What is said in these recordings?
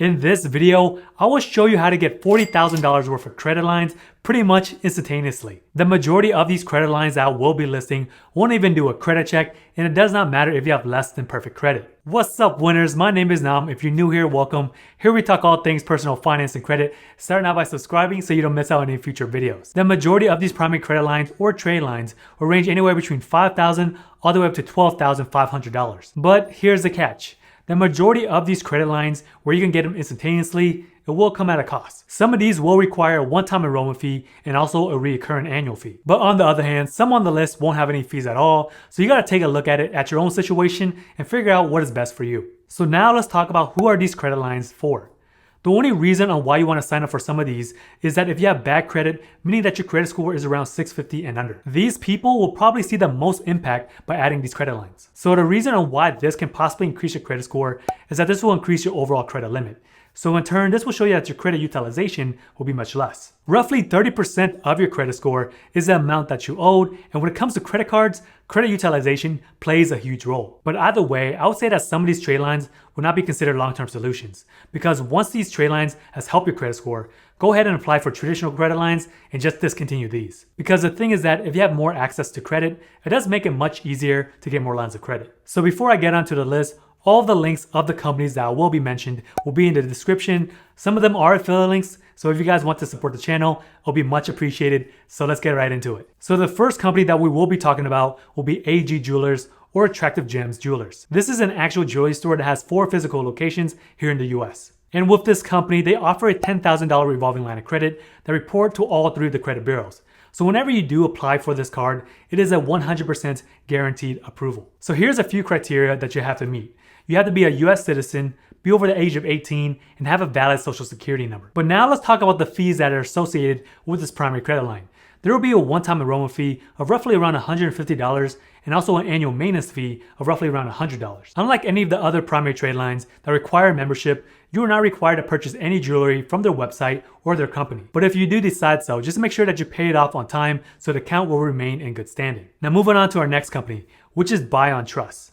In this video, I will show you how to get $40,000 worth of credit lines pretty much instantaneously. The majority of these credit lines that I will be listing won't even do a credit check, and it does not matter if you have less than perfect credit. What's up, winners? My name is Nam. If you're new here, welcome. Here we talk all things personal finance and credit, starting out by subscribing so you don't miss out on any future videos. The majority of these primary credit lines or trade lines will range anywhere between $5,000 all the way up to $12,500. But here's the catch. The majority of these credit lines, where you can get them instantaneously, it will come at a cost. Some of these will require a one-time enrollment fee and also a recurring annual fee. But on the other hand, some on the list won't have any fees at all, so you gotta take a look at it at your own situation and figure out what is best for you. So now let's talk about who are these credit lines for. The only reason on why you want to sign up for some of these is that if you have bad credit, meaning that your credit score is around 650 and under, these people will probably see the most impact by adding these credit lines. So the reason on why this can possibly increase your credit score is that this will increase your overall credit limit. So in turn, this will show you that your credit utilization will be much less. Roughly 30% of your credit score is the amount that you owed, and when it comes to credit cards, credit utilization plays a huge role. But either way, I would say that some of these trade lines will not be considered long-term solutions, because once these trade lines has helped your credit score, go ahead and apply for traditional credit lines and just discontinue these. Because the thing is that if you have more access to credit, it does make it much easier to get more lines of credit. So before I get onto the list, all of the links of the companies that will be mentioned will be in the description. Some of them are affiliate links, so if you guys want to support the channel, it'll be much appreciated. So let's get right into it. So the first company that we will be talking about will be AG Jewelers, or Attractive Gems Jewelers. This is an actual jewelry store that has 4 physical locations here in the US. And with this company, they offer a $10,000 revolving line of credit that report to all 3 of the credit bureaus. So whenever you do apply for this card, it is a 100% guaranteed approval. So here's a few criteria that you have to meet. You have to be a US citizen, be over the age of 18, and have a valid social security number. But now let's talk about the fees that are associated with this primary credit line. There will be a one-time enrollment fee of roughly around $150 and also an annual maintenance fee of roughly around $100. Unlike any of the other primary trade lines that require membership, you are not required to purchase any jewelry from their website or their company. But if you do decide so, just make sure that you pay it off on time so the account will remain in good standing. Now moving on to our next company, which is BuyOnTrust.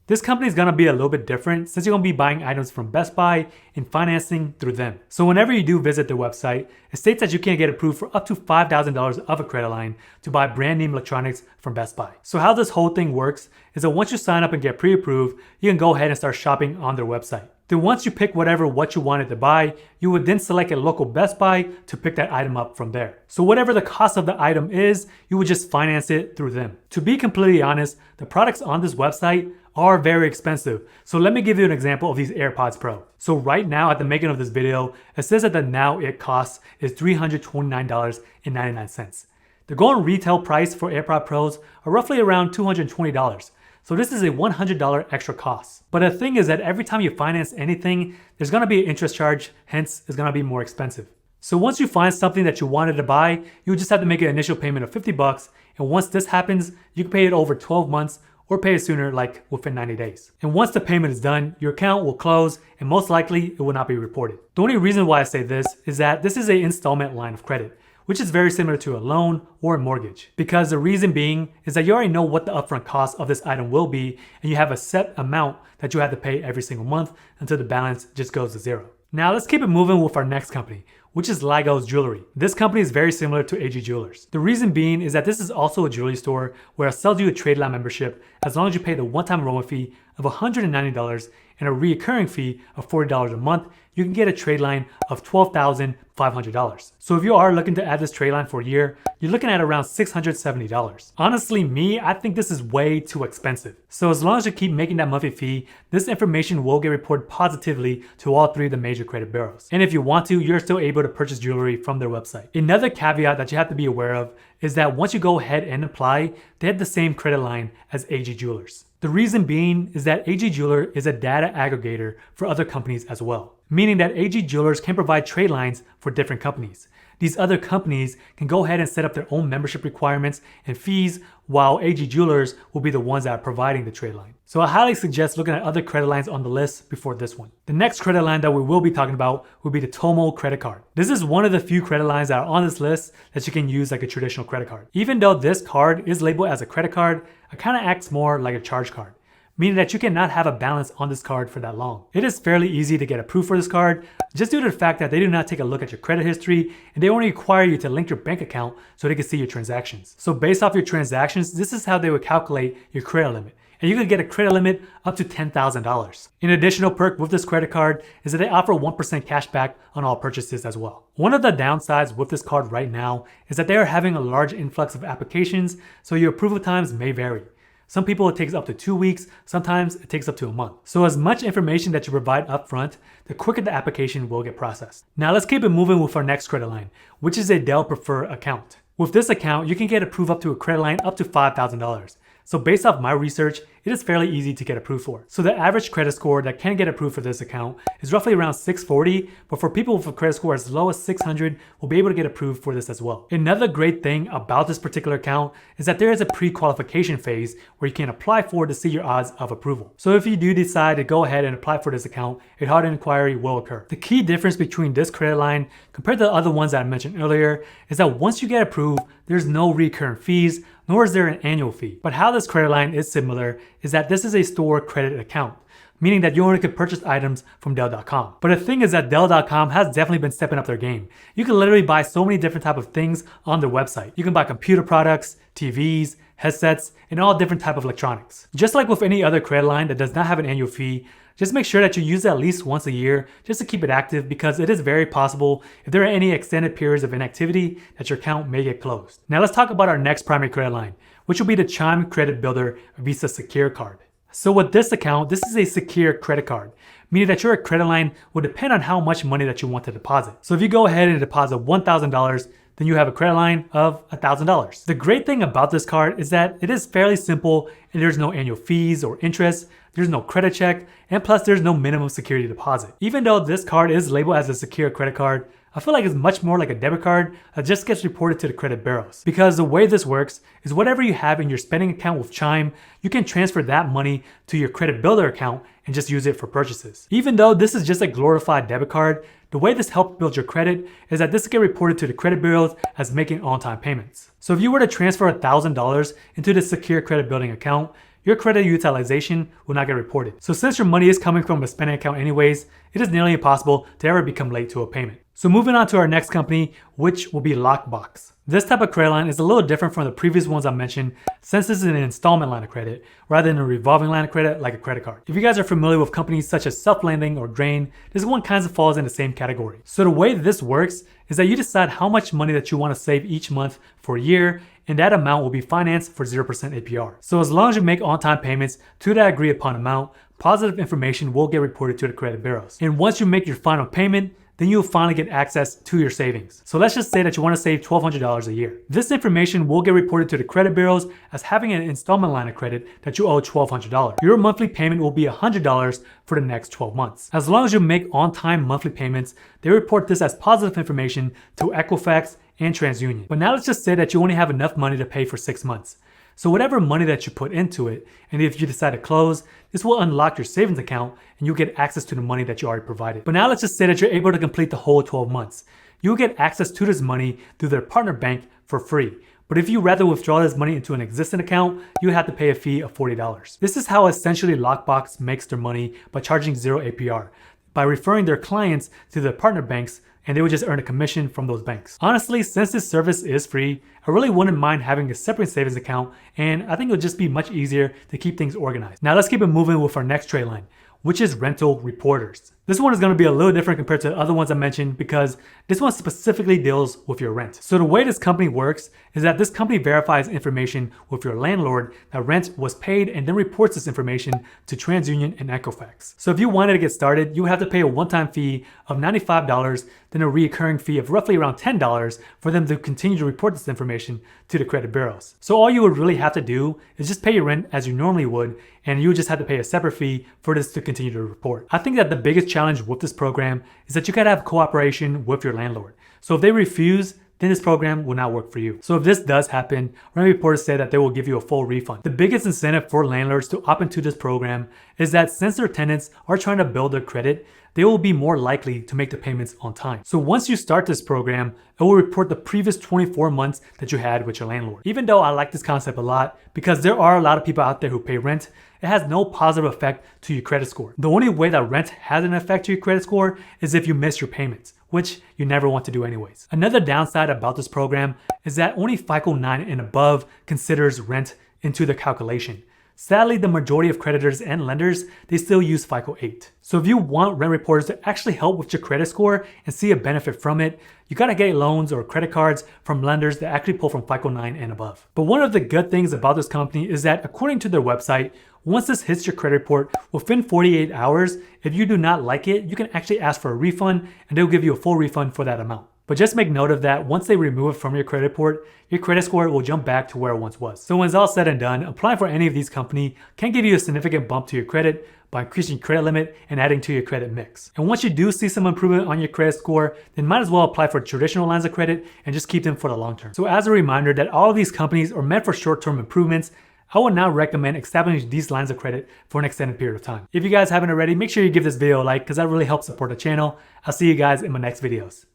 This company is going to be a little bit different since you're going to be buying items from Best Buy and financing through them. So whenever you do visit their website, it states that you can get approved for up to $5,000 of a credit line to buy brand name electronics from Best Buy. So how this whole thing works is that once you sign up and get pre-approved, you can go ahead and start shopping on their website. Then once you pick what you wanted to buy, you would then select a local Best Buy to pick that item up from there. So whatever the cost of the item is, you would just finance it through them. To be completely honest, the products on this website are very expensive. So let me give you an example of these AirPods Pro. So right now at the making of this video, it says that the now it costs is $329.99. The going retail price for AirPods Pros are roughly around $220. So this is a $100 extra cost. But the thing is that every time you finance anything, there's gonna be an interest charge, hence it's gonna be more expensive. So once you find something that you wanted to buy, you just have to make an initial payment of $50. And once this happens, you can pay it over 12 months or pay it sooner, like within 90 days. And once the payment is done, your account will close and most likely it will not be reported. The only reason why I say this is that this is an installment line of credit, which is very similar to a loan or a mortgage. Because the reason being is that you already know what the upfront cost of this item will be, and you have a set amount that you have to pay every single month until the balance just goes to zero. Now let's keep it moving with our next company, which is Ligos Jewelery. This company is very similar to AG Jewelers. The reason being is that this is also a jewelry store where it sells you a trade line membership as long as you pay the one-time enrollment fee of $190 and a recurring fee of $40 a month. You can get a trade line of $12,500. So if you are looking to add this trade line for a year, you're looking at around $670. Honestly, I think this is way too expensive. So as long as you keep making that monthly fee, this information will get reported positively to all 3 of the major credit bureaus. And if you want to, you're still able to purchase jewelry from their website. Another caveat that you have to be aware of is that once you go ahead and apply, they have the same credit line as AG Jewelers. The reason being is that AG Jeweler is a data aggregator for other companies as well, meaning that AG Jewelers can provide trade lines for different companies. These other companies can go ahead and set up their own membership requirements and fees, while AG Jewelers will be the ones that are providing the trade line. So I highly suggest looking at other credit lines on the list before this one. The next credit line that we will be talking about will be the Tomo credit card. This is one of the few credit lines that are on this list that you can use like a traditional credit card. Even though this card is labeled as a credit card, it kind of acts more like a charge card. meaning that you cannot have a balance on this card for that long. It is fairly easy to get approved for this card just due to the fact that they do not take a look at your credit history and they only require you to link your bank account so they can see your transactions. So based off your transactions, this is how they would calculate your credit limit. And you can get a credit limit up to $10,000. An additional perk with this credit card is that they offer 1% cash back on all purchases as well. One of the downsides with this card right now is that they are having a large influx of applications, so your approval times may vary. Some people it takes up to 2 weeks, sometimes it takes up to a month. So as much information that you provide up front, the quicker the application will get processed. Now let's keep it moving with our next credit line, which is a Dell Prefer account. With this account, you can get approved up to a credit line up to $5,000. So based off my research, it is fairly easy to get approved for. So the average credit score that can get approved for this account is roughly around 640, but for people with a credit score as low as 600, will be able to get approved for this as well. Another great thing about this particular account is that there is a pre-qualification phase where you can apply for to see your odds of approval. So if you do decide to go ahead and apply for this account, a hard inquiry will occur. The key difference between this credit line compared to the other ones that I mentioned earlier is that once you get approved, there's no recurring fees, nor is there an annual fee. But how this credit line is similar is that this is a store credit account, meaning that you only can purchase items from Dell.com. But the thing is that Dell.com has definitely been stepping up their game. You can literally buy so many different types of things on their website. You can buy computer products, TVs, headsets, and all different types of electronics. Just like with any other credit line that does not have an annual fee, just make sure that you use it at least once a year just to keep it active, because it is very possible if there are any extended periods of inactivity that your account may get closed. Now let's talk about our next primary credit line, which will be the Chime Credit Builder Visa Secure Card. So with this account, this is a secure credit card, meaning that your credit line will depend on how much money that you want to deposit. So if you go ahead and deposit $1,000, then you have a credit line of $1,000. The great thing about this card is that it is fairly simple and there's no annual fees or interest, there's no credit check, and plus there's no minimum security deposit. Even though this card is labeled as a secure credit card, I feel like it's much more like a debit card that just gets reported to the credit bureaus. Because the way this works is whatever you have in your spending account with Chime, you can transfer that money to your credit builder account and just use it for purchases. Even though this is just a glorified debit card, the way this helps build your credit is that this gets reported to the credit bureaus as making on-time payments. So if you were to transfer $1,000 into the secure credit building account, your credit utilization will not get reported. So since your money is coming from a spending account anyways, it is nearly impossible to ever become late to a payment. So moving on to our next company, which will be Lockbox. This type of credit line is a little different from the previous ones I mentioned, since this is an installment line of credit rather than a revolving line of credit like a credit card. If you guys are familiar with companies such as Self-Lending or Drain, this one kind of falls in the same category. So the way this works is that you decide how much money that you want to save each month for a year, and that amount will be financed for 0% APR. So as long as you make on-time payments to that agreed upon amount, positive information will get reported to the credit bureaus. And once you make your final payment, then you'll finally get access to your savings. So let's just say that you want to save $1,200 a year. This information will get reported to the credit bureaus as having an installment line of credit that you owe $1,200. Your monthly payment will be $100 for the next 12 months. As long as you make on-time monthly payments, they report this as positive information to Equifax and TransUnion. But now let's just say that you only have enough money to pay for 6 months. So whatever money that you put into it, and if you decide to close, this will unlock your savings account and you'll get access to the money that you already provided. But now let's just say that you're able to complete the whole 12 months. You'll get access to this money through their partner bank for free. But if you rather withdraw this money into an existing account, you have to pay a fee of $40. This is how essentially Lockbox makes their money by charging 0 APR, by referring their clients to their partner banks, and they would just earn a commission from those banks. Honestly, since this service is free, I really wouldn't mind having a separate savings account, and I think it would just be much easier to keep things organized. Now let's keep it moving with our next trade line, which is rental reporters. This one is going to be a little different compared to the other ones I mentioned because this one specifically deals with your rent. So the way this company works is that this company verifies information with your landlord that rent was paid and then reports this information to TransUnion and Equifax. So if you wanted to get started, you have to pay a one-time fee of $95, then a recurring fee of roughly around $10 for them to continue to report this information to the credit bureaus. So all you would really have to do is just pay your rent as you normally would, and you would just have to pay a separate fee for this to continue to report. I think that the biggest challenge with this program is that you gotta have cooperation with your landlord. So if they refuse, then this program will not work for you. So if this does happen, rent reporters say that they will give you a full refund. The biggest incentive for landlords to opt into this program is that since their tenants are trying to build their credit, they will be more likely to make the payments on time. So once you start this program, it will report the previous 24 months that you had with your landlord. Even though I like this concept a lot, because there are a lot of people out there who pay rent, it has no positive effect to your credit score. The only way that rent has an effect to your credit score is if you miss your payments, which you never want to do anyways. Another downside about this program is that only FICO 9 and above considers rent into the calculation. Sadly, the majority of creditors and lenders, they still use FICO 8. So if you want rent reporters to actually help with your credit score and see a benefit from it, you gotta get loans or credit cards from lenders that actually pull from FICO 9 and above. But one of the good things about this company is that according to their website, once this hits your credit report, within 48 hours, if you do not like it, you can actually ask for a refund and they'll give you a full refund for that amount. But just make note of that, once they remove it from your credit report, your credit score will jump back to where it once was. So when it's all said and done, applying for any of these companies can give you a significant bump to your credit by increasing your credit limit and adding to your credit mix. And once you do see some improvement on your credit score, then might as well apply for traditional lines of credit and just keep them for the long term. So as a reminder that all of these companies are meant for short-term improvements, I would not recommend establishing these lines of credit for an extended period of time. If you guys haven't already, make sure you give this video a like because that really helps support the channel. I'll see you guys in my next videos.